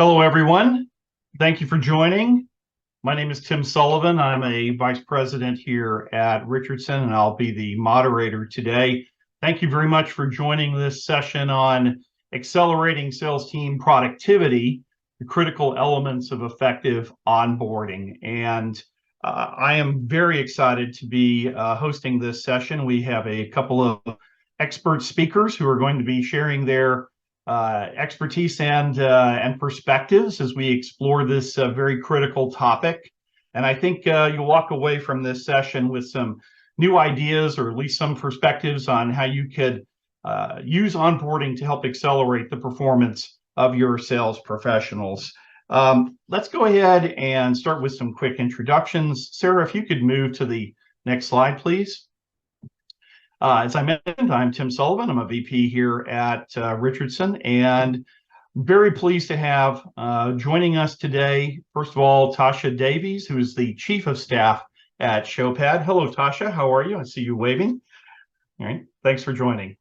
Hello, everyone. Thank you for joining. My name is Tim Sullivan. I'm a vice president here at Richardson, and I'll be the moderator today. Thank you very much for joining this session on accelerating sales team productivity, the critical elements of effective onboarding. And I am very excited to be hosting this session. We have a couple of expert speakers who are going to be sharing their expertise and perspectives as we explore this very critical topic. And I think you'll walk away from this session with some new ideas, or at least some perspectives on how you could use onboarding to help accelerate the performance of your sales professionals. Let's go ahead and start with some quick introductions. Sarah, if you could move to the next slide, please. As I mentioned, I'm Tim Sullivan. I'm a VP here at Richardson, and very pleased to have joining us today, first of all, Tasha Davies, who is the Chief of Staff at Showpad. Hello, Tasha. How are you? I see you waving. All right. Thanks for joining.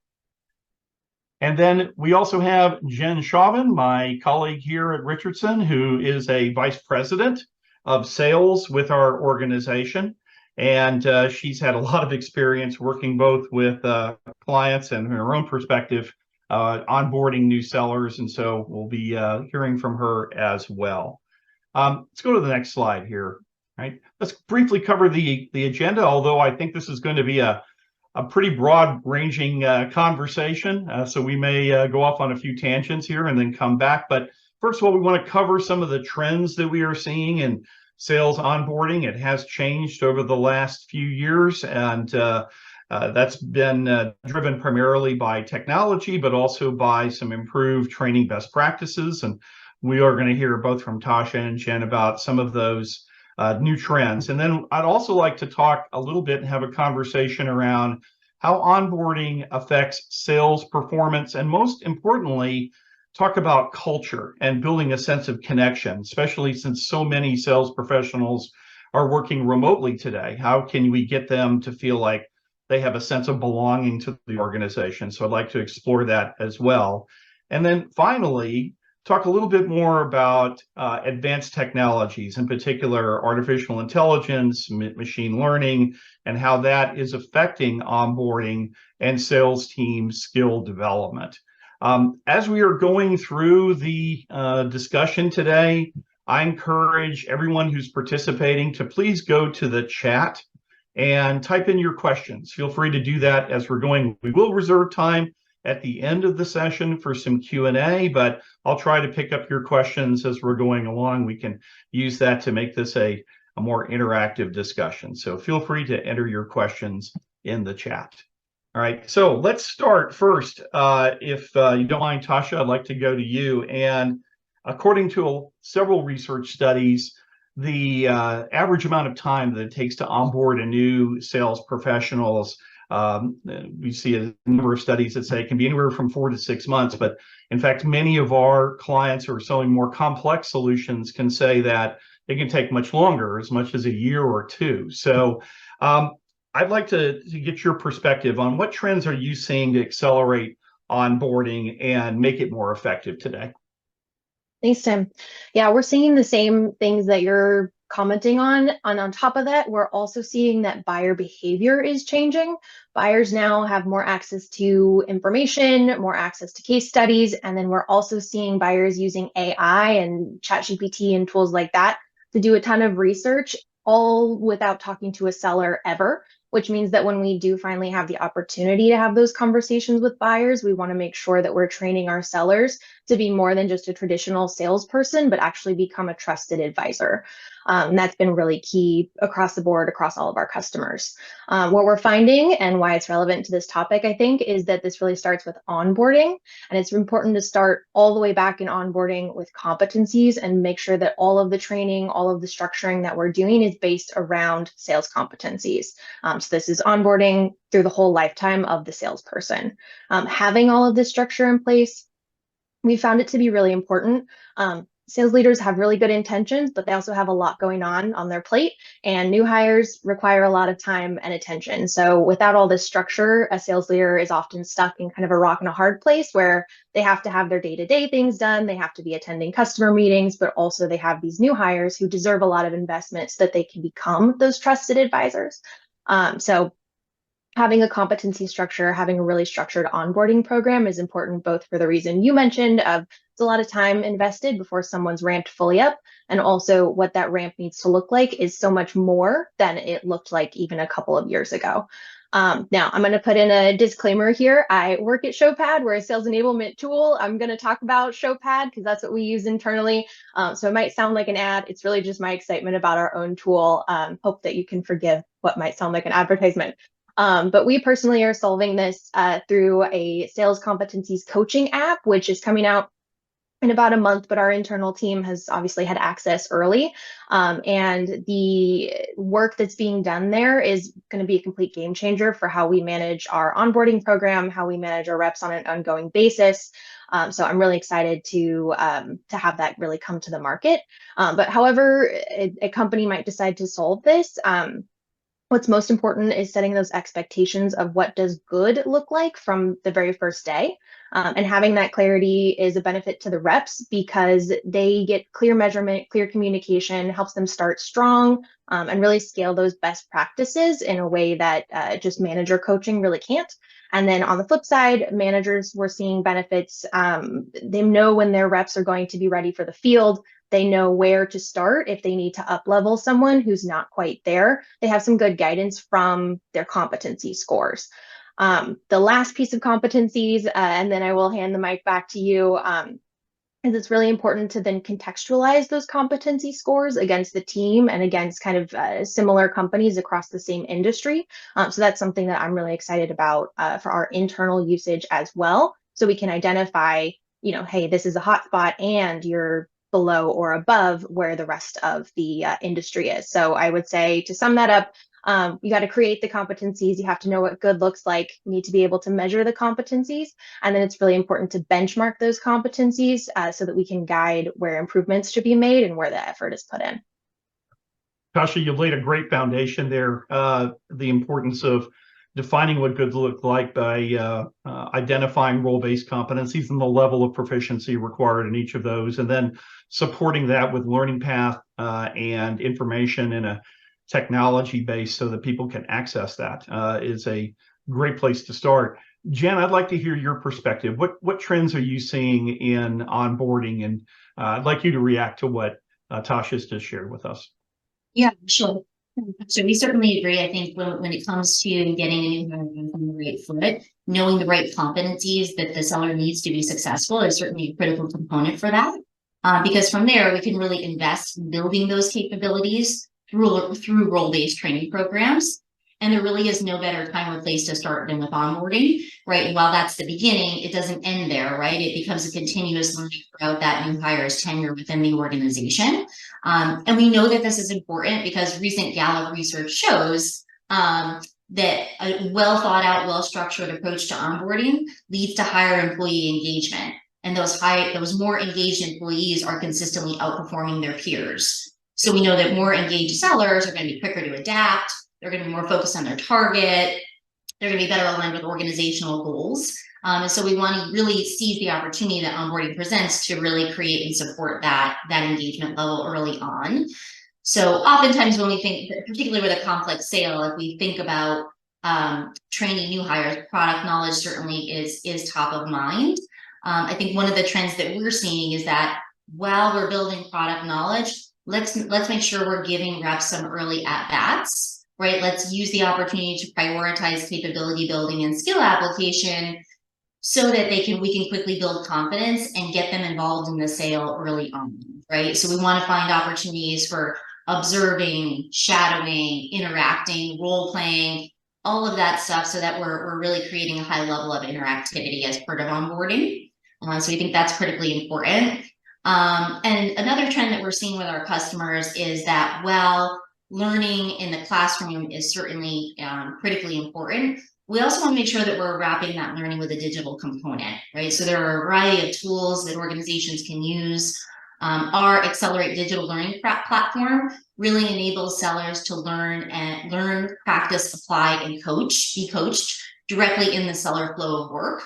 And then we also have Jen Chauvin, my colleague here at Richardson, who is a Vice President of Sales with our organization. And she's had a lot of experience working both with clients and her own perspective, onboarding new sellers. And so we'll be hearing from her as well. Let's go to the next slide here. Right. Let's briefly cover the agenda, although I think this is going to be a pretty broad-ranging conversation. So we may go off on a few tangents here and then come back. But first of all, we want to cover some of the trends that we are seeing in sales onboarding. It has changed over the last few years, and that's been driven primarily by technology, but also by some improved training best practices. And we are going to hear both from Tasha and Jen about some of those new trends. And then I'd also like to talk a little bit and have a conversation around how onboarding affects sales performance, and most importantly, talk about culture and building a sense of connection, especially since so many sales professionals are working remotely today. How can we get them to feel like they have a sense of belonging to the organization? So I'd like to explore that as well. And then finally, talk a little bit more about advanced technologies, in particular, artificial intelligence, machine learning, and how that is affecting onboarding and sales team skill development. As we are going through the discussion today, I encourage everyone who's participating to please go to the chat and type in your questions. Feel free to do that as we're going. We will reserve time at the end of the session for some Q&A, but I'll try to pick up your questions as we're going along. We can use that to make this a more interactive discussion. So feel free to enter your questions in the chat. All right, so let's start first. If you don't mind, Tasha, I'd like to go to you. And according to several research studies, the average amount of time that it takes to onboard a new sales professionals, we see a number of studies that say it can be anywhere from 4 to 6 months. But in fact, many of our clients who are selling more complex solutions can say that it can take much longer, as much as a year or two. So I'd like to get your perspective on what trends are you seeing to accelerate onboarding and make it more effective today? Thanks, Tim. Yeah, we're seeing the same things that you're commenting on. And on top of that, we're also seeing that buyer behavior is changing. Buyers now have more access to information, more access to case studies, and then we're also seeing buyers using AI and ChatGPT and tools like that to do a ton of research, all without talking to a seller ever, which means that when we do finally have the opportunity to have those conversations with buyers, we want to make sure that we're training our sellers to be more than just a traditional salesperson, but actually become a trusted advisor. And that's been really key across the board, across all of our customers. What we're finding and why it's relevant to this topic, I think, is that this really starts with onboarding. And it's important to start all the way back in onboarding with competencies and make sure that all of the training, all of the structuring that we're doing is based around sales competencies. So this is onboarding through the whole lifetime of the salesperson. Having all of this structure in place, we found it to be really important. sales leaders have really good intentions, but they also have a lot going on their plate, and new hires require a lot of time and attention. So without all this structure, a sales leader is often stuck in kind of a rock and a hard place where they have to have their day-to-day things done. They have to be attending customer meetings, but also they have these new hires who deserve a lot of investment so that they can become those trusted advisors. So having a competency structure, having a really structured onboarding program is important, both for the reason you mentioned of it's a lot of time invested before someone's ramped fully up, and also what that ramp needs to look like is so much more than it looked like even a couple of years ago. Now, I'm going to put in a disclaimer here. I work at Showpad. We're a sales enablement tool. I'm going to talk about Showpad because that's what we use internally. So it might sound like an ad. It's really just my excitement about our own tool. Hope that you can forgive what might sound like an advertisement. But we personally are solving this through a sales competencies coaching app, which is coming out in about a month, but our internal team has obviously had access early. And the work that's being done there is going to be a complete game changer for how we manage our onboarding program, how we manage our reps on an ongoing basis. So I'm really excited to have that really come to the market. But however a company might decide to solve this, what's most important is setting those expectations of what does good look like from the very first day. And having that clarity is a benefit to the reps because they get clear measurement, clear communication, helps them start strong and really scale those best practices in a way that just manager coaching really can't. And then on the flip side, managers, we're seeing benefits. They know when their reps are going to be ready for the field. They know where to start if they need to up level someone who's not quite there. They have some good guidance from their competency scores. The last piece of competencies, and then I will hand the mic back to you, is it's really important to then contextualize those competency scores against the team and against kind of similar companies across the same industry. So that's something that I'm really excited about for our internal usage as well. So we can identify, hey, this is a hotspot and you're below or above where the rest of the industry is. So I would say to sum that up, you got to create the competencies. You have to know what good looks like. You need to be able to measure the competencies. And then it's really important to benchmark those competencies so that we can guide where improvements should be made and where the effort is put in. Tasha, you've laid a great foundation there. The importance of defining what good look like by identifying role-based competencies and the level of proficiency required in each of those, and then supporting that with learning path and information in a technology base so that people can access that is a great place to start. Jen, I'd like to hear your perspective. What trends are you seeing in onboarding? And I'd like you to react to what Tasha's just shared with us. Yeah, sure. So we certainly agree. I think when it comes to getting a new hire on the right foot, knowing the right competencies that the seller needs to be successful is certainly a critical component for that. Because from there, we can really invest in building those capabilities through role-based training programs. And there really is no better time or place to start than with onboarding, right? And while that's the beginning, it doesn't end there, right? It becomes a continuous learning throughout that new hire's tenure within the organization. And we know that this is important because recent Gallup research shows that a well thought out, well structured approach to onboarding leads to higher employee engagement. And those more engaged employees are consistently outperforming their peers. So we know that more engaged sellers are going to be quicker to adapt. They're going to be more focused on their target. They're going to be better aligned with organizational goals. And so we want to really seize the opportunity that onboarding presents to really create and support that engagement level early on. So oftentimes when we think, particularly with a complex sale, if we think about training new hires, product knowledge certainly is top of mind. I think one of the trends that we're seeing is that while we're building product knowledge, let's make sure we're giving reps some early at-bats. Right, let's use the opportunity to prioritize capability building and skill application so that we can quickly build confidence and get them involved in the sale early on, right? So we want to find opportunities for observing, shadowing, interacting, role playing, all of that stuff so that we're really creating a high level of interactivity as part of onboarding. So we think that's critically important. And another trend that we're seeing with our customers is that learning in the classroom is certainly critically important. We also want to make sure that we're wrapping that learning with a digital component, right? So there are a variety of tools that organizations can use Our Accelerate digital learning platform really enables sellers to learn, practice, apply, and be coached directly in the seller flow of work.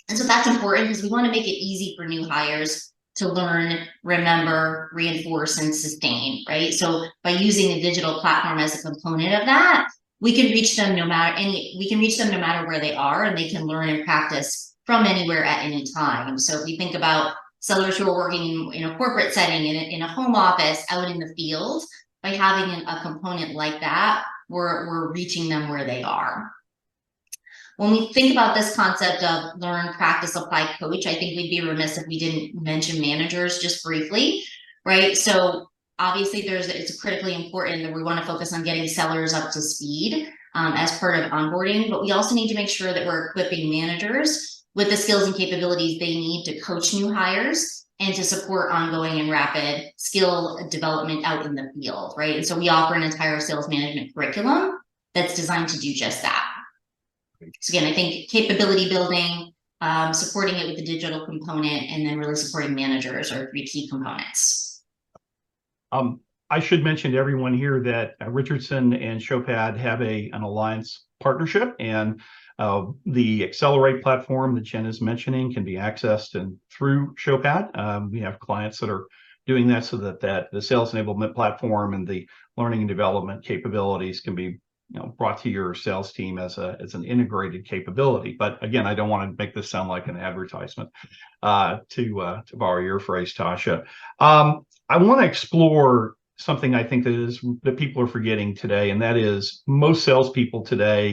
And so that's important because we want to make it easy for new hires to learn, remember, reinforce, and sustain, right? So by using the digital platform as a component of that, we can reach them no matter where they are, and they can learn and practice from anywhere at any time. So if we think about sellers who are working in a corporate setting, in a home office, out in the field, by having a component like that, we're reaching them where they are. When we think about this concept of learn, practice, apply, coach, I think we'd be remiss if we didn't mention managers just briefly, right? So obviously it's critically important that we want to focus on getting sellers up to speed as part of onboarding, but we also need to make sure that we're equipping managers with the skills and capabilities they need to coach new hires and to support ongoing and rapid skill development out in the field, right? And so we offer an entire sales management curriculum that's designed to do just that. So again, I think capability building, supporting it with the digital component, and then really supporting managers are 3 key components. I should mention to everyone here that Richardson and Showpad have an alliance partnership, and the Accelerate platform that Jen is mentioning can be accessed through Showpad. We have clients that are doing that so that the sales enablement platform and the learning and development capabilities can be brought to your sales team as an integrated capability. But again, I don't want to make this sound like an advertisement, to borrow your phrase, Tasha. I want to explore something I think that people are forgetting today, and that is most salespeople today.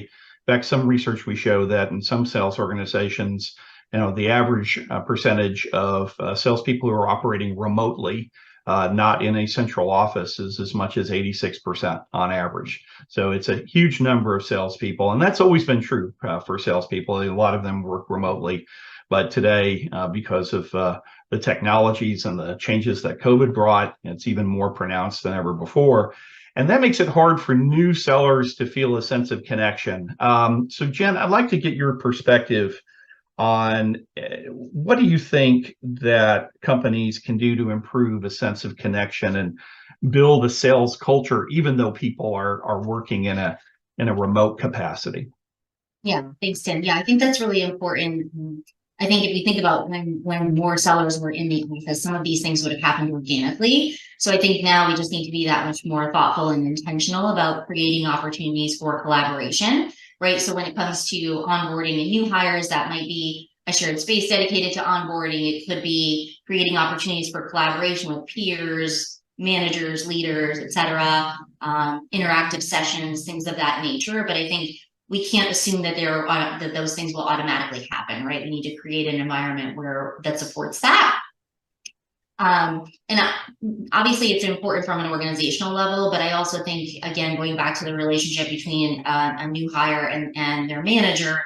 In fact, some research we show that in some sales organizations, the average percentage of salespeople who are operating remotely, not in a central office, is as much as 86% on average. So it's a huge number of salespeople, and that's always been true for salespeople. A lot of them work remotely, but today, because of the technologies and the changes that COVID brought, it's even more pronounced than ever before. And that makes it hard for new sellers to feel a sense of connection. So Jen, I'd like to get your perspective on what do you think that companies can do to improve a sense of connection and build a sales culture, even though people are working in a remote capacity? Yeah, thanks, Tim. Yeah, I think that's really important. I think if you think about when more sellers were in the office, some of these things would have happened organically. So I think now we just need to be that much more thoughtful and intentional about creating opportunities for collaboration, right? So when it comes to onboarding and new hires, that might be a shared space dedicated to onboarding. It could be creating opportunities for collaboration with peers, managers, leaders, et cetera, interactive sessions, things of that nature. But I think we can't assume that that those things will automatically happen, right? We need to create an environment that supports that. And obviously it's important from an organizational level, but I also think, again, going back to the relationship between a new hire and their manager,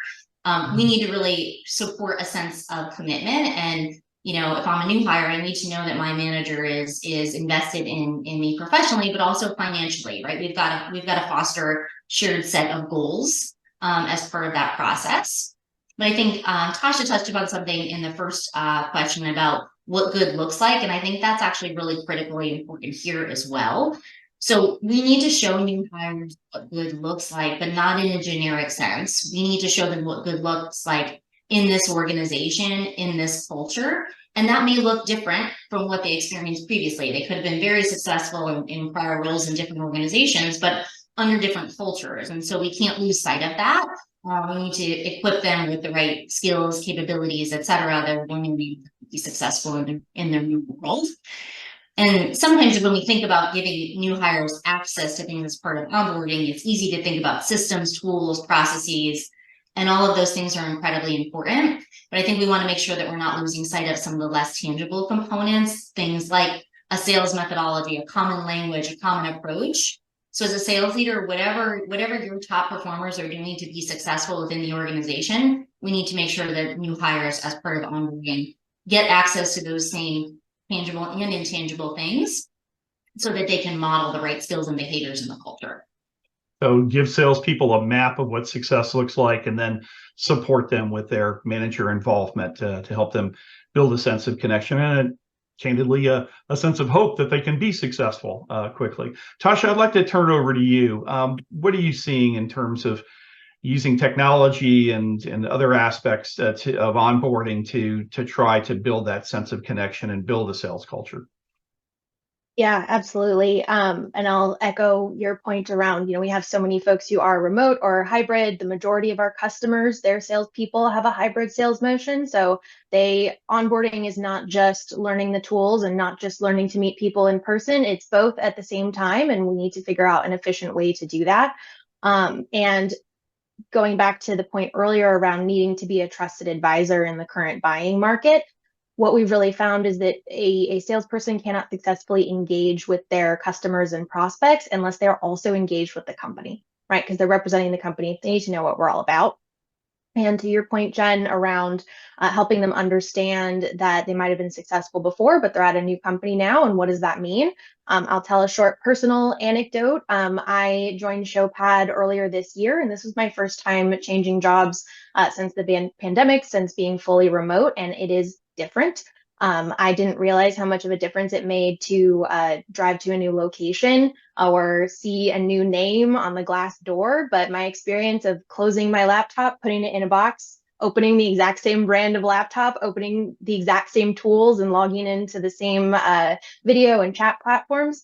we need to really support a sense of commitment. And if I'm a new hire, I need to know that my manager is invested in me professionally, but also financially, right? We've got to foster shared set of goals as part of that process. But I think Tasha touched upon something in the first question about what good looks like, and I think that's actually really critically important here as well. So we need to show new hires what good looks like, but not in a generic sense. We need to show them what good looks like in this organization, in this culture. And that may look different from what they experienced previously. They could have been very successful in prior roles in different organizations, but under different cultures. And so we can't lose sight of that. We need to equip them with the right skills, capabilities, et cetera, that are going to be successful in their new world. And sometimes when we think about giving new hires access to things as part of onboarding, it's easy to think about systems, tools, processes, and all of those things are incredibly important. But I think we want to make sure that we're not losing sight of some of the less tangible components, things like a sales methodology, a common language, a common approach. So as a sales leader, whatever your top performers are doing to be successful within the organization, we need to make sure that new hires, as part of onboarding, get access to those same tangible and intangible things so that they can model the right skills and behaviors in the culture. So give salespeople a map of what success looks like, and then support them with their manager involvement to help them build a sense of connection. And candidly a sense of hope that they can be successful quickly. Tasha, I'd like to turn it over to you. What are you seeing in terms of using technology and other aspects of onboarding to try to build that sense of connection and build a sales culture? Yeah, absolutely. And I'll echo your point around, we have so many folks who are remote or hybrid. The majority of our customers, their salespeople have a hybrid sales motion. So onboarding is not just learning the tools and not just learning to meet people in person. It's both at the same time, and we need to figure out an efficient way to do that. And going back to the point earlier around needing to be a trusted advisor in the current buying market, what we've really found is that a salesperson cannot successfully engage with their customers and prospects unless they're also engaged with the company, right? Because they're representing the company. They need to know what we're all about. And to your point, Jen, around helping them understand that they might have been successful before, but they're at a new company now. And what does that mean? I'll tell a short personal anecdote. I joined Showpad earlier this year, and this was my first time changing jobs since the pandemic, since being fully remote, and it is different. I didn't realize how much of a difference it made to drive to a new location or see a new name on the glass door. But my experience of closing my laptop, putting it in a box, opening the exact same brand of laptop, opening the exact same tools and logging into the same video and chat platforms,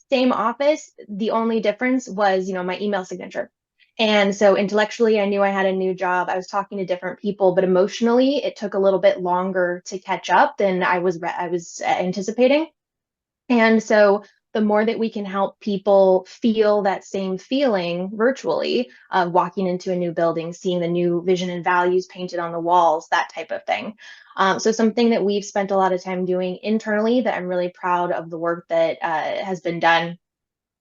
same office, the only difference was, my email signature. And so intellectually, I knew I had a new job. I was talking to different people, but emotionally, it took a little bit longer to catch up than I was anticipating. And so the more that we can help people feel that same feeling virtually, walking into a new building, seeing the new vision and values painted on the walls, that type of thing. So something that we've spent a lot of time doing internally that I'm really proud of the work that has been done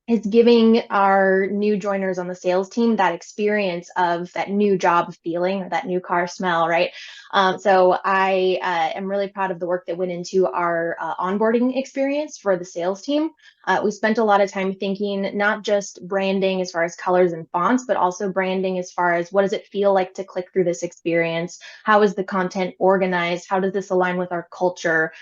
is giving our new joiners on the sales team that experience of that new job feeling or that new car smell, right? So I am really proud of the work that went into our onboarding experience for the sales team. We spent a lot of time thinking not just branding as far as colors and fonts, but also branding as far as what does it feel like to click through this experience? How is the content organized? How does this align with our culture?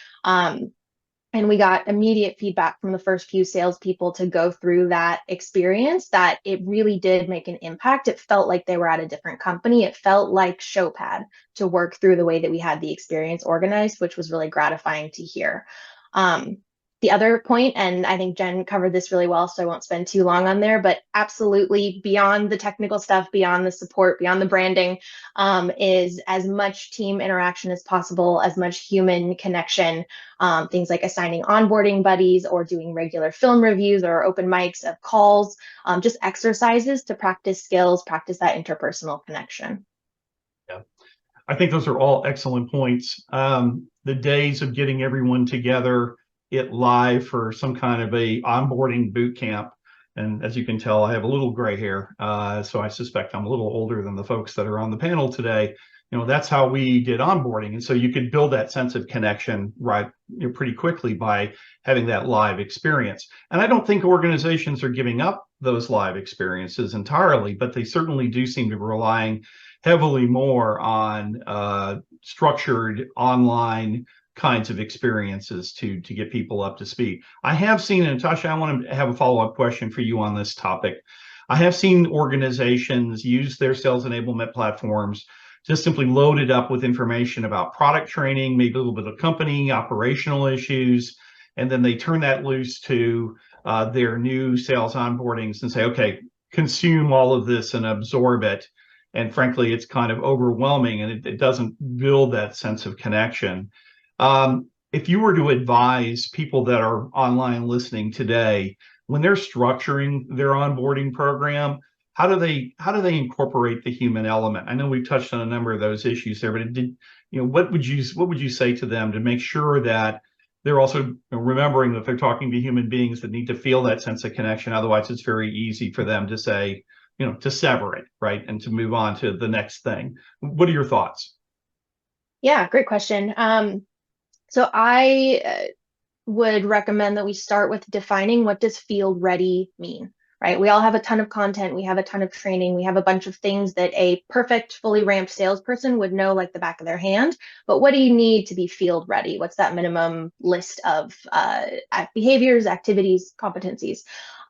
And we got immediate feedback from the first few salespeople to go through that experience that it really did make an impact. It felt like they were at a different company. It felt like Showpad to work through the way that we had the experience organized, which was really gratifying to hear. The other point, and I think Jen covered this really well, so I won't spend too long on there, but absolutely beyond the technical stuff, beyond the support, beyond the branding, is as much team interaction as possible, as much human connection, things like assigning onboarding buddies or doing regular film reviews or open mics of calls, just exercises to practice skills, practice that interpersonal connection. Yeah, I think those are all excellent points. The days of getting everyone together live for some kind of a onboarding boot camp. And as you can tell, I have a little gray hair, so I suspect I'm a little older than the folks that are on the panel today. That's how we did onboarding. And so you could build that sense of connection pretty quickly by having that live experience. And I don't think organizations are giving up those live experiences entirely, but they certainly do seem to be relying heavily more on structured online kinds of experiences to get people up to speed. I have seen, and Tasha, I want to have a follow-up question for you on this topic. I have seen organizations use their sales enablement platforms just simply loaded up with information about product training, maybe a little bit of company operational issues, and then they turn that loose to their new sales onboardings and say, okay, consume all of this and absorb it. And frankly, it's kind of overwhelming and it doesn't build that sense of connection. If you were to advise people that are online listening today, when they're structuring their onboarding program, how do they incorporate the human element? I know we've touched on a number of those issues there, but what would you say to them to make sure that they're also remembering that they're talking to human beings that need to feel that sense of connection? Otherwise, it's very easy for them to say, to sever it, right, and to move on to the next thing. What are your thoughts? Yeah, great question. So I would recommend that we start with defining what does field ready mean, right? We all have a ton of content, we have a ton of training, we have a bunch of things that a perfect, fully ramped salesperson would know like the back of their hand. But what do you need to be field ready? What's that minimum list of behaviors, activities, competencies?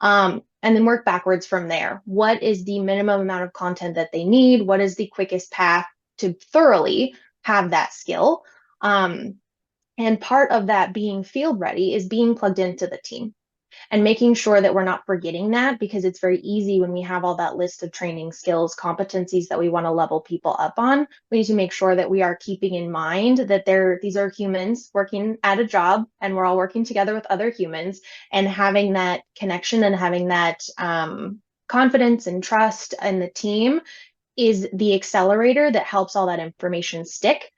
And then work backwards from there. What is the minimum amount of content that they need? What is the quickest path to thoroughly have that skill? And part of that being field ready is being plugged into the team and making sure that we're not forgetting that, because it's very easy when we have all that list of training skills, competencies that we want to level people up on. We need to make sure that we are keeping in mind that these are humans working at a job, and we're all working together with other humans, and having that connection and having that confidence and trust in the team is the accelerator that helps all that information stick.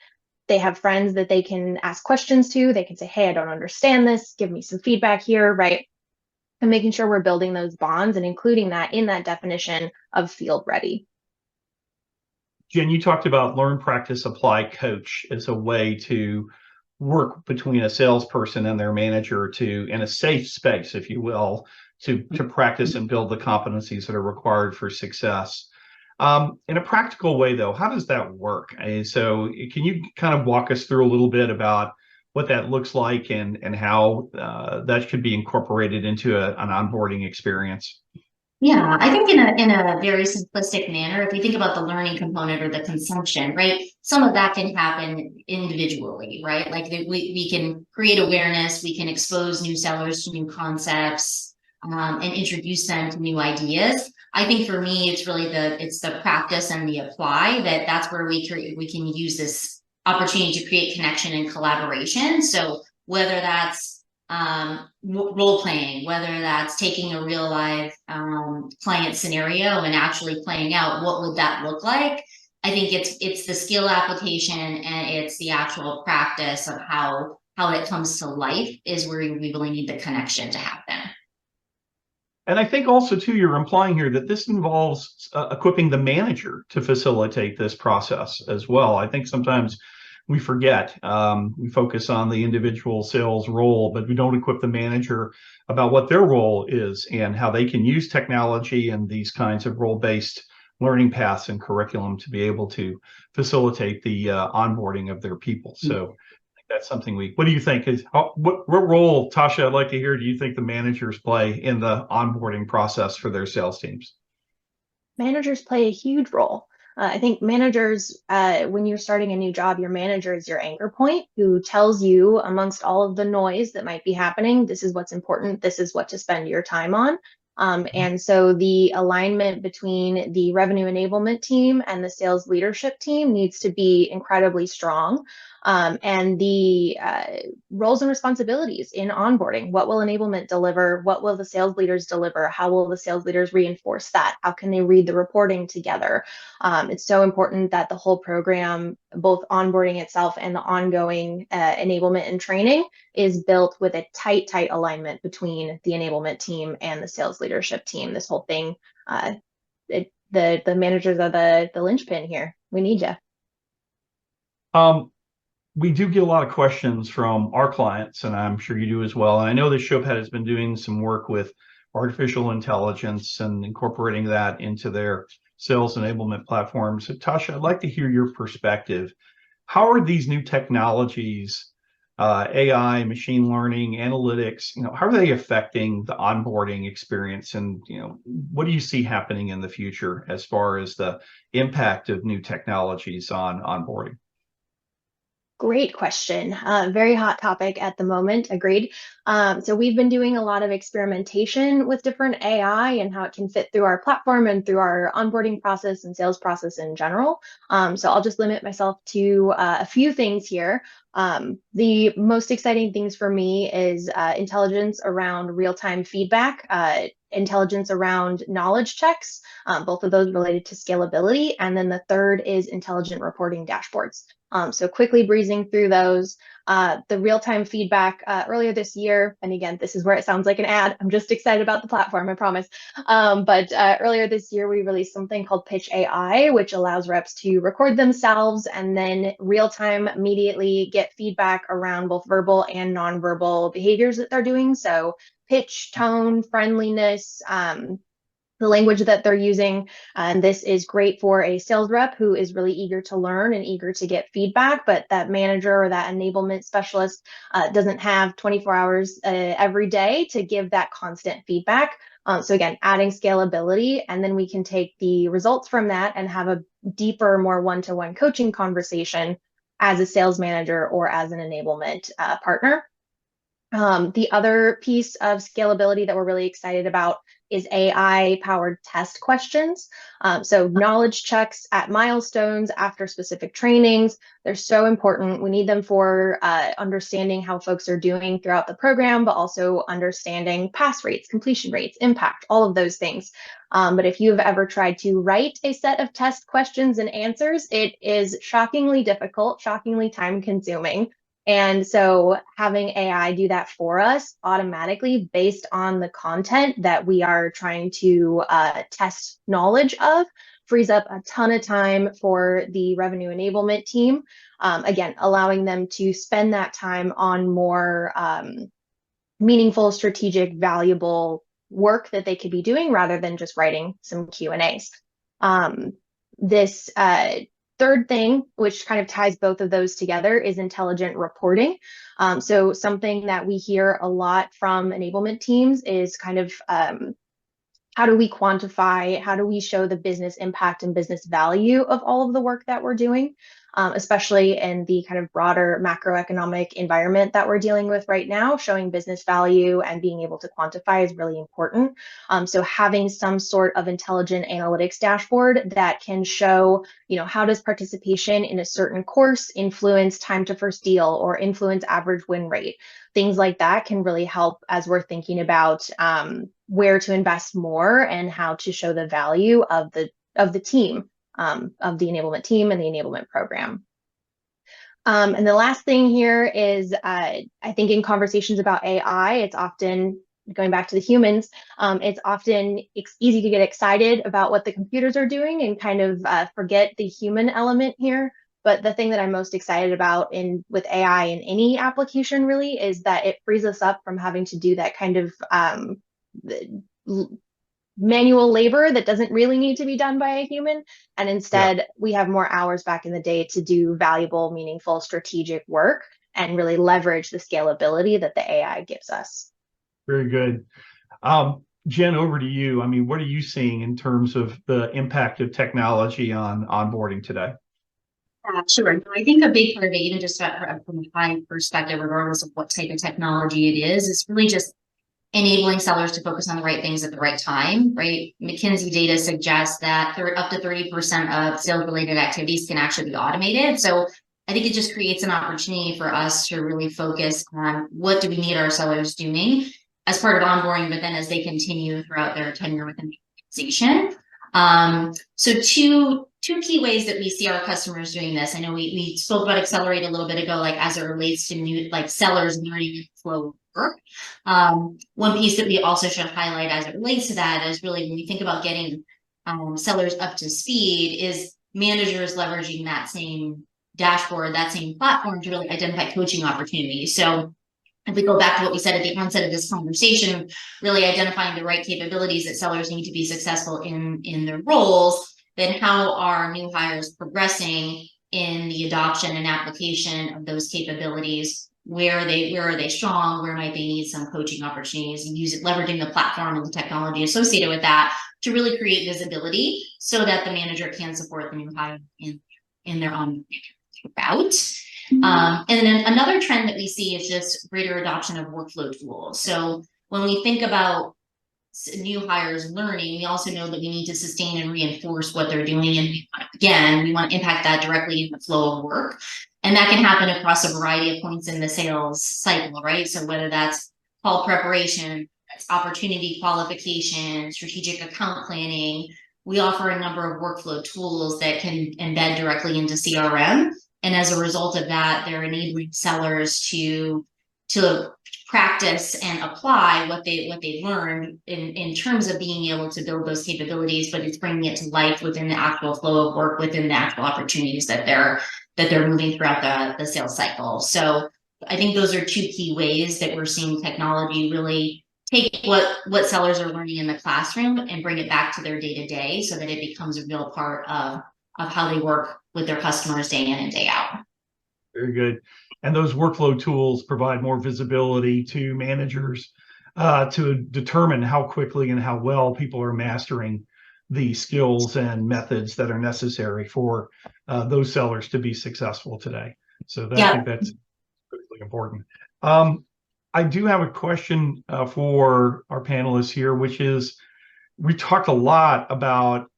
They have friends that they can ask questions to. They can say, hey, I don't understand this. Give me some feedback here, right? And making sure we're building those bonds and including that in that definition of field ready. Jen, you talked about learn, practice, apply, coach as a way to work between a salesperson and their manager to, in a safe space, if you will, to practice and build the competencies that are required for success. In a practical way, though, how does that work? So can you kind of walk us through a little bit about what that looks like and how that could be incorporated into an onboarding experience? Yeah, I think in a very simplistic manner, if we think about the learning component or the consumption, right? Some of that can happen individually, right? Like we can create awareness, we can expose new sellers to new concepts, and introduce them to new ideas. I think for me, it's really the practice and the apply that's where we can use this opportunity to create connection and collaboration. So whether that's role playing, whether that's taking a real live client scenario and actually playing out what would that look like. I think it's the skill application and it's the actual practice of how it comes to life is where we really need the connection to happen. And I think also, too, you're implying here that this involves equipping the manager to facilitate this process as well. I think sometimes we forget. We focus on the individual sales role, but we don't equip the manager about what their role is and how they can use technology and these kinds of role-based learning paths and curriculum to be able to facilitate the onboarding of their people. So that's something what do you think what role, Tasha, I'd like to hear, do you think the managers play in the onboarding process for their sales teams? Managers play a huge role. I think managers, when you're starting a new job, your manager is your anchor point who tells you, amongst all of the noise that might be happening, this is what's important, this is what to spend your time on. And so the alignment between the revenue enablement team and the sales leadership team needs to be incredibly strong. And the roles and responsibilities in onboarding. What will enablement deliver? What will the sales leaders deliver? How will the sales leaders reinforce that? How can they read the reporting together? It's so important that the whole program, both onboarding itself and the ongoing enablement and training, is built with a tight alignment between the enablement team and the sales leadership team. This whole thing, the managers are the linchpin here. We need you. We do get a lot of questions from our clients, and I'm sure you do as well. And I know that Showpad has been doing some work with artificial intelligence and incorporating that into their sales enablement platforms. So, Tasha, I'd like to hear your perspective. How are these new technologies, AI, machine learning, analytics, how are they affecting the onboarding experience? And, what do you see happening in the future as far as the impact of new technologies on onboarding? Great question. Very hot topic at the moment. Agreed. So we've been doing a lot of experimentation with different AI and how it can fit through our platform and through our onboarding process and sales process in general. So I'll just limit myself to a few things here. The most exciting things for me is intelligence around real-time feedback, intelligence around knowledge checks, both of those related to scalability. And then the third is intelligent reporting dashboards. So quickly breezing through those, the real-time feedback earlier this year, and again, this is where it sounds like an ad. I'm just excited about the platform, I promise. But earlier this year, we released something called Pitch AI, which allows reps to record themselves and then real-time immediately get feedback around both verbal and nonverbal behaviors that they're doing. So pitch, tone, friendliness, the language that they're using. And this is great for a sales rep who is really eager to learn and eager to get feedback, but that manager or that enablement specialist doesn't have 24 hours every day to give that constant feedback. So again, adding scalability, and then we can take the results from that and have a deeper, more one-to-one coaching conversation as a sales manager or as an enablement partner. The other piece of scalability that we're really excited about is AI-powered test questions. So knowledge checks at milestones after specific trainings. They're so important. We need them for understanding how folks are doing throughout the program, but also understanding pass rates, completion rates, impact, all of those things. But if you've ever tried to write a set of test questions and answers, it is shockingly difficult, shockingly time-consuming. And so having AI do that for us automatically based on the content that we are trying to test knowledge of frees up a ton of time for the revenue enablement team. Again, allowing them to spend that time on more meaningful, strategic, valuable work that they could be doing rather than just writing some Q&As. This third thing, which kind of ties both of those together, is intelligent reporting. So something that we hear a lot from enablement teams is kind of how do we quantify, how do we show the business impact and business value of all of the work that we're doing, especially in the kind of broader macroeconomic environment that we're dealing with right now. Showing business value and being able to quantify is really important. So having some sort of intelligent analytics dashboard that can show, how does participation in a certain course influence time to first deal or influence average win rate? Things like that can really help as we're thinking about where to invest more and how to show the value of the team, of the enablement team and the enablement program. And the last thing here is, I think in conversations about AI, it's often, going back to the humans, it's often easy to get excited about what the computers are doing and kind of forget the human element here. But the thing that I'm most excited about with AI in any application really is that it frees us up from having to do that kind of manual labor that doesn't really need to be done by a human. And instead, we have more hours back in the day to do valuable, meaningful, strategic work and really leverage the scalability that the AI gives us. Very good. Jen, over to you. I mean, what are you seeing in terms of the impact of technology on onboarding today? Sure. I think a big part of it, even just from a high perspective, regardless of what type of technology it is really just enabling sellers to focus on the right things at the right time, right? McKinsey data suggests that up to 30% of sales-related activities can actually be automated. So I think it just creates an opportunity for us to really focus on what do we need our sellers doing as part of onboarding, but then as they continue throughout their tenure within the organization. So two key ways that we see our customers doing this. I know we spoke about Accelerate a little bit ago, like as it relates to new, like sellers learning flow work. One piece that we also should highlight as it relates to that is really when we think about getting sellers up to speed is managers leveraging that same dashboard, that same platform to really identify coaching opportunities. So if we go back to what we said at the onset of this conversation, really identifying the right capabilities that sellers need to be successful in their roles, then how are new hires progressing in the adoption and application of those capabilities? Where are they strong? Where might they need some coaching opportunities, and leveraging the platform and the technology associated with that to really create visibility so that the manager can support the new hire in their own route. And then another trend that we see is just greater adoption of workflow tools. So when we think about new hires learning, we also know that we need to sustain and reinforce what they're doing. And we want to impact that directly in the flow of work. And that can happen across a variety of points in the sales cycle, right? So whether that's call preparation, that's opportunity qualification, strategic account planning, we offer a number of workflow tools that can embed directly into CRM. And as a result of that, they're enabling sellers to practice and apply what they've learned in terms of being able to build those capabilities, but it's bringing it to life within the actual flow of work, within the actual opportunities that they're moving throughout the sales cycle. So I think those are two key ways that we're seeing technology really take what sellers are learning in the classroom and bring it back to their day-to-day so that it becomes a real part of how they work with their customers day in and day out. Very good. And those workflow tools provide more visibility to managers to determine how quickly and how well people are mastering the skills and methods that are necessary for those sellers to be successful today. So I think that's critically important. I do have a question for our panelists here, which is, we talked a lot about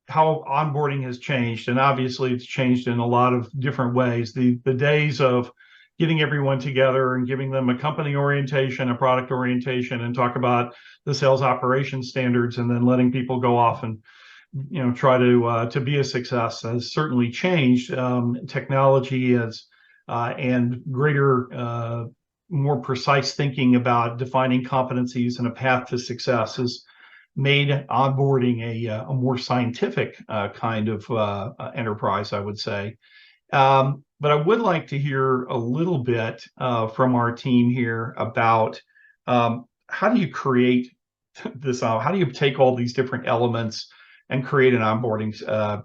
how onboarding has changed, and obviously it's changed in a lot of different ways. The days of getting everyone together and giving them a company orientation, a product orientation, and talk about the sales operations standards, and then letting people go off and try to be a success has certainly changed. Technology has and greater more precise thinking about defining competencies and a path to success has made onboarding a more scientific kind of enterprise, I would say. But I would like to hear a little bit from our team here about how do you create this? How do you take all these different elements and create an onboarding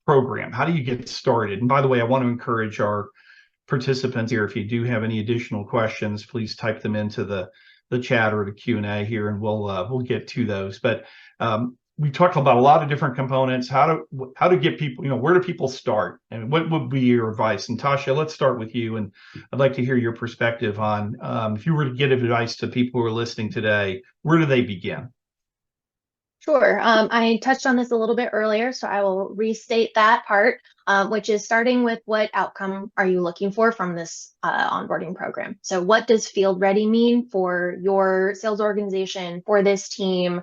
program? How do you get started? And by the way, I want to encourage our participants here, if you do have any additional questions, please type them into the chat or the Q&A here, and we'll get to those. But we talked about a lot of different components. How to get people, where do people start, and what would be your advice? And Tasha, let's start with you, and I'd like to hear your perspective on if you were to give advice to people who are listening today, where do they begin? Sure. I touched on this a little bit earlier, so I will restate that part, which is starting with what outcome are you looking for from this onboarding program? So what does field ready mean for your sales organization, for this team,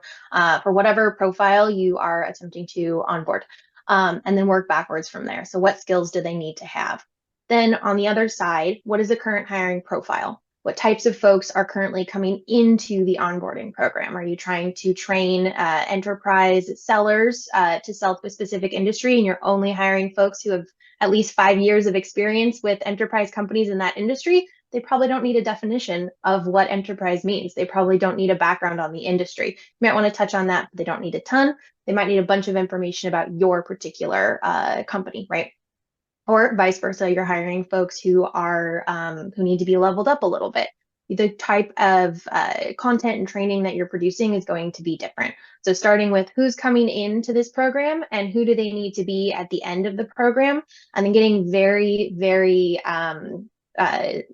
for whatever profile you are attempting to onboard, and then work backwards from there. So what skills do they need to have? Then on the other side, what is the current hiring profile? What types of folks are currently coming into the onboarding program? Are you trying to train enterprise sellers to sell to a specific industry, and you're only hiring folks who have at least 5 years of experience with enterprise companies in that industry? They probably don't need a definition of what enterprise means. They probably don't need a background on the industry. You might want to touch on that, but they don't need a ton. They might need a bunch of information about your particular company, right? Or vice versa, you're hiring folks who are who need to be leveled up a little bit. The type of content and training that you're producing is going to be different. So starting with who's coming into this program and who do they need to be at the end of the program, and then getting very, very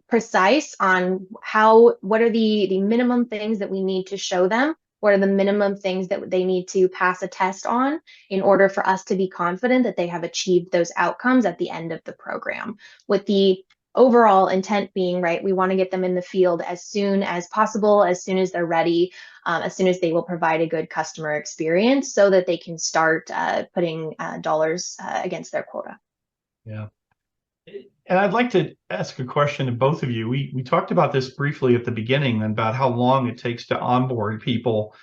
precise on what are the minimum things that we need to show them. What are the minimum things that they need to pass a test on in order for us to be confident that they have achieved those outcomes at the end of the program? With the overall intent being, right, we want to get them in the field as soon as possible, as soon as they're ready, as soon as they will provide a good customer experience so that they can start putting dollars against their quota. Yeah. And I'd like to ask a question to both of you. We talked about this briefly at the beginning about how long it takes to onboard people.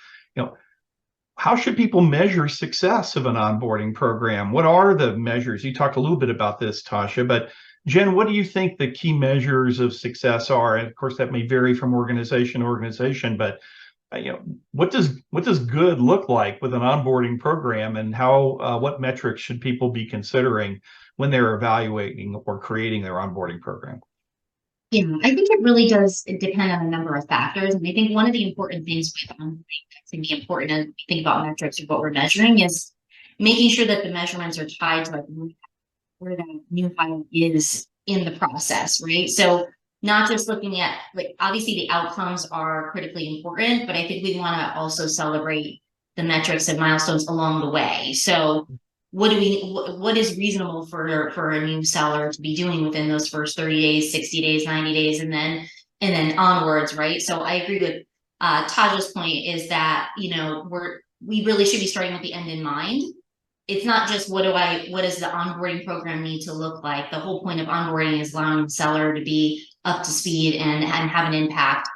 How should people measure success of an onboarding program? What are the measures? You talked a little bit about this, Tasha, but Jen, what do you think the key measures of success are? And of course, that may vary from organization to organization, but what does good look like with an onboarding program, and what metrics should people be considering when they're evaluating or creating their onboarding program? Yeah, I think it really does depend on a number of factors. And I think one of the important things with onboarding that's going to be important as we think about metrics of what we're measuring is making sure that the measurements are tied to like where that new hire is in the process, right? So not just looking at, like, obviously the outcomes are critically important, but I think we want to also celebrate the metrics and milestones along the way. So what is reasonable for a new seller to be doing within those first 30 days, 60 days, 90 days, and then onwards, right? So I agree with Taja's point is that, we really should be starting with the end in mind. It's not just what does the onboarding program need to look like? The whole point of onboarding is allowing the seller to be up to speed and have an impact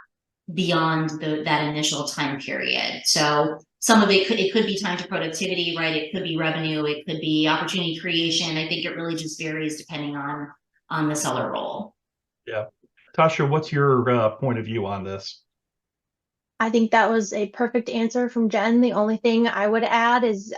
beyond that initial time period. So some of it could be time to productivity, right? It could be revenue, it could be opportunity creation. I think it really just varies depending on the seller role. Yeah. Tasha, what's your point of view on this? I think that was a perfect answer from Jen. The only thing I would add is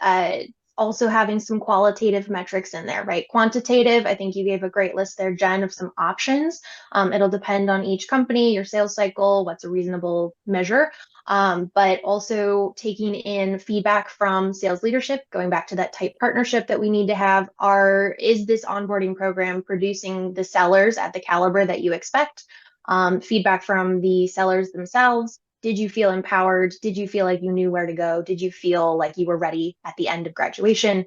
also having some qualitative metrics in there, right? Quantitative, I think you gave a great list there, Jen, of some options. It'll depend on each company, your sales cycle, what's a reasonable measure. But also taking in feedback from sales leadership, going back to that tight partnership that we need to have. Is this onboarding program producing the sellers at the caliber that you expect? Feedback from the sellers themselves. Did you feel empowered? Did you feel like you knew where to go? Did you feel like you were ready at the end of graduation?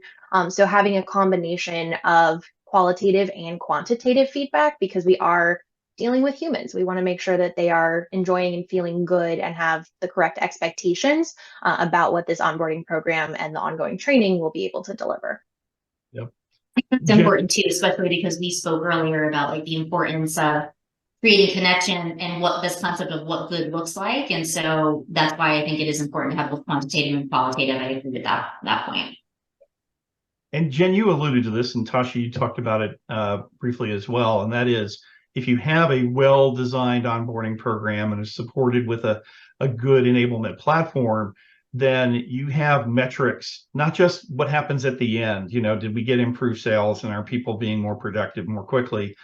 So having a combination of qualitative and quantitative feedback, because we are dealing with humans. We want to make sure that they are enjoying and feeling good and have the correct expectations about what this onboarding program and the ongoing training will be able to deliver. Yep. It's important too, especially because we spoke earlier about like the importance of creating connection and what this concept of what good looks like. And so that's why I think it is important to have both quantitative and qualitative. I agree with that point. And Jen, you alluded to this, and Tasha, you talked about it briefly as well. And that is, if you have a well-designed onboarding program and is supported with a good enablement platform, then you have metrics, not just what happens at the end. Did we get improved sales and are people being more productive more quickly?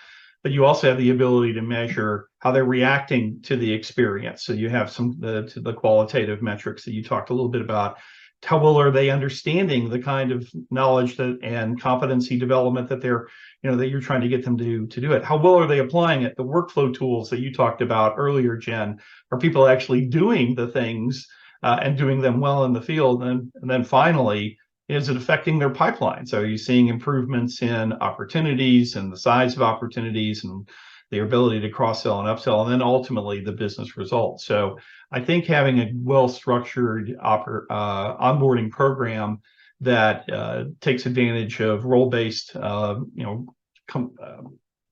But you also have the ability to measure how they're reacting to the experience. So you have the qualitative metrics that you talked a little bit about. How well are they understanding the kind of knowledge and competency development that that you're trying to get them to do it? How well are they applying it? The workflow tools that you talked about earlier, Jen, are people actually doing the things and doing them well in the field? And then finally, is it affecting their pipeline? So are you seeing improvements in opportunities and the size of opportunities and their ability to cross-sell and upsell, and then ultimately the business results? So I think having a well-structured onboarding program that takes advantage of role-based,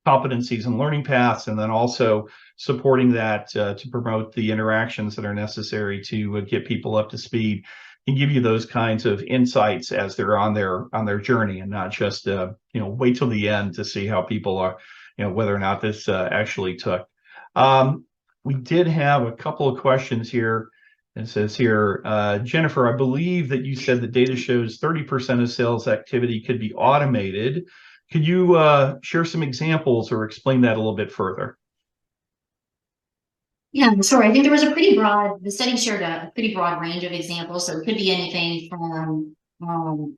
competencies and learning paths, and then also supporting that to promote the interactions that are necessary to get people up to speed, can give you those kinds of insights as they're on their journey, and not just wait till the end to see how people are, whether or not this actually took. We did have a couple of questions here. It says here, Jennifer, I believe that you said the data shows 30% of sales activity could be automated. Could you share some examples or explain that a little bit further? Yeah, sure. I think there was the study shared a pretty broad range of examples. So it could be anything from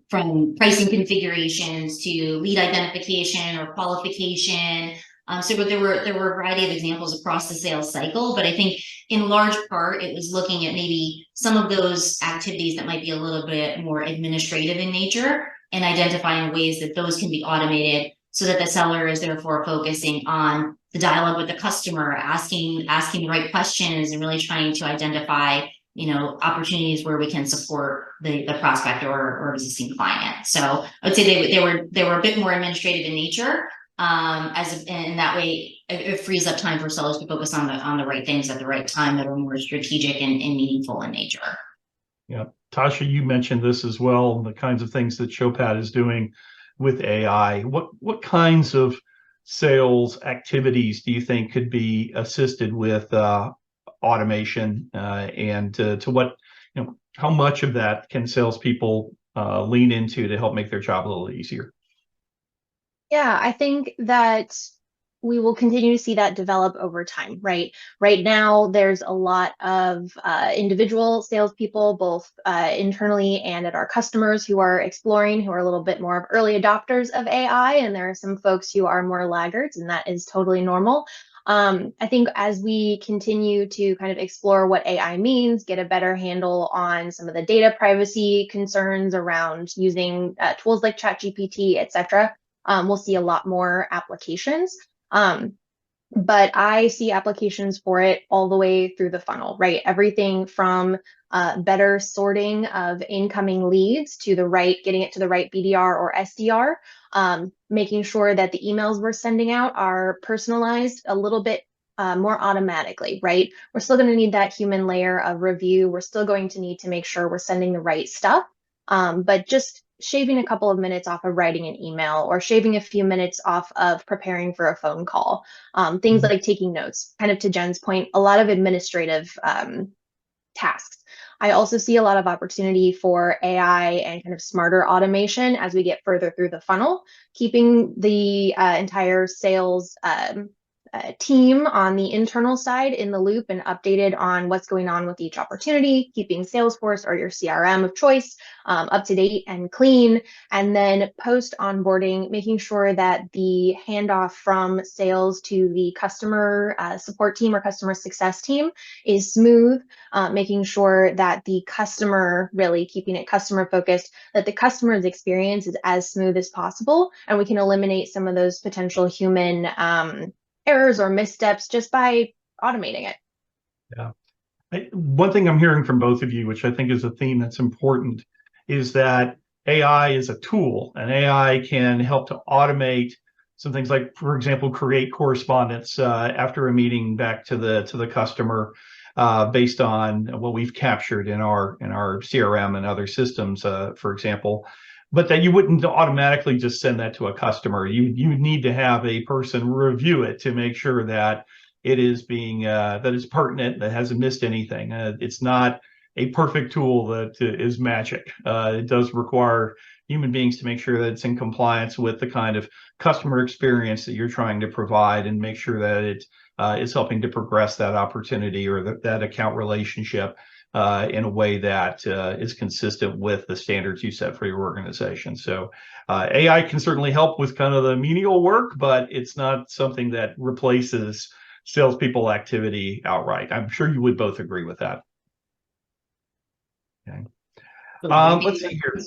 pricing configurations to lead identification or qualification. So there were a variety of examples across the sales cycle, but I think in large part, it was looking at maybe some of those activities that might be a little bit more administrative in nature and identifying ways that those can be automated so that the seller is therefore focusing on the dialogue with the customer, asking the right questions and really trying to identify, opportunities where we can support the prospect or existing client. So I would say they were a bit more administrative in nature. And that way it frees up time for sellers to focus on the right things at the right time that are more strategic and meaningful in nature. Yeah. Tasha, you mentioned this as well, the kinds of things that Showpad is doing with AI. What kinds of sales activities do you think could be assisted with automation, and to what, how much of that can salespeople lean into to help make their job a little easier? Yeah, I think that we will continue to see that develop over time, right? Right now, there's a lot of individual salespeople, both internally and at our customers, who are exploring, who are a little bit more of early adopters of AI. And there are some folks who are more laggards, and that is totally normal. I think as we continue to kind of explore what AI means, get a better handle on some of the data privacy concerns around using tools like ChatGPT, et cetera, we'll see a lot more applications. But I see applications for it all the way through the funnel, right? Everything from better sorting of incoming leads to getting it to the right BDR or SDR, making sure that the emails we're sending out are personalized a little bit more automatically, right? We're still going to need that human layer of review. We're still going to need to make sure we're sending the right stuff. But just shaving a couple of minutes off of writing an email, or shaving a few minutes off of preparing for a phone call, things like taking notes. Kind of to Jen's point, a lot of administrative tasks. I also see a lot of opportunity for AI and kind of smarter automation as we get further through the funnel, keeping the entire sales team on the internal side in the loop and updated on what's going on with each opportunity, keeping Salesforce or your CRM of choice up to date and clean. And then post onboarding, making sure that the handoff from sales to the customer support team or customer success team is smooth, making sure that the customer, really keeping it customer focused, that the customer's experience is as smooth as possible. And we can eliminate some of those potential human errors or missteps just by automating it. Yeah. One thing I'm hearing from both of you, which I think is a theme that's important, is that AI is a tool, and AI can help to automate some things like, for example, create correspondence after a meeting back to the customer based on what we've captured in our CRM and other systems, for example. But that you wouldn't automatically just send that to a customer. You need to have a person review it to make sure that it is being that it's pertinent, that hasn't missed anything. It's not a perfect tool that is magic. It does require human beings to make sure that it's in compliance with the kind of customer experience that you're trying to provide, and make sure that it is helping to progress that opportunity or that account relationship in a way that is consistent with the standards you set for your organization. So AI can certainly help with kind of the menial work, but it's not something that replaces salespeople activity outright. I'm sure you would both agree with that. Okay. Let's see here.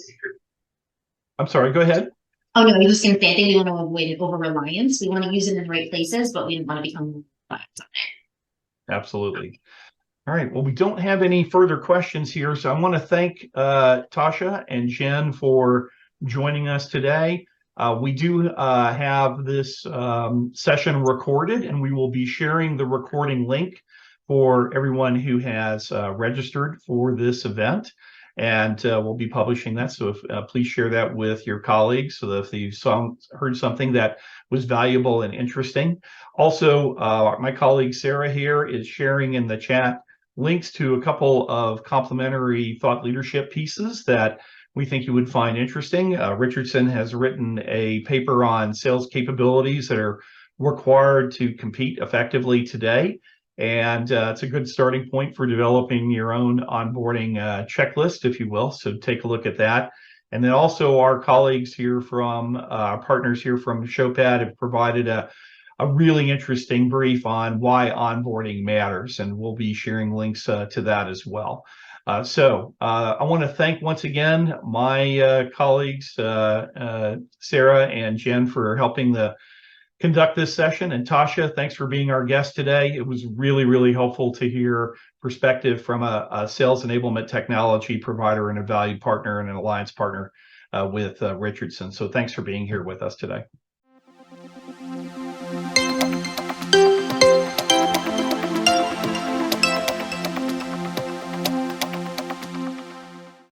I'm sorry, go ahead. Oh, no, I was just going to say, I think we want to avoid over-reliance. We want to use it in the right places, but we don't want to become reliant on it. Absolutely. All right, well, we don't have any further questions here, so I want to thank Tasha and Jen for joining us today. We do have this session recorded, and we will be sharing the recording link for everyone who has registered for this event. And we'll be publishing that, so please share that with your colleagues, so that if you heard something that was valuable and interesting. Also, my colleague Sarah here is sharing in the chat links to a couple of complimentary thought leadership pieces that we think you would find interesting. Richardson has written a paper on sales capabilities that are required to compete effectively today. And it's a good starting point for developing your own onboarding checklist, if you will. So take a look at that. And then also our colleagues here from partners here from Showpad have provided a really interesting brief on why onboarding matters, and we'll be sharing links to that as well. So I want to thank once again my colleagues, Sarah and Jen, for helping conduct this session. And Tasha, thanks for being our guest today. It was really, really helpful to hear perspective from a sales enablement technology provider and a valued partner and an alliance partner with Richardson. So thanks for being here with us today.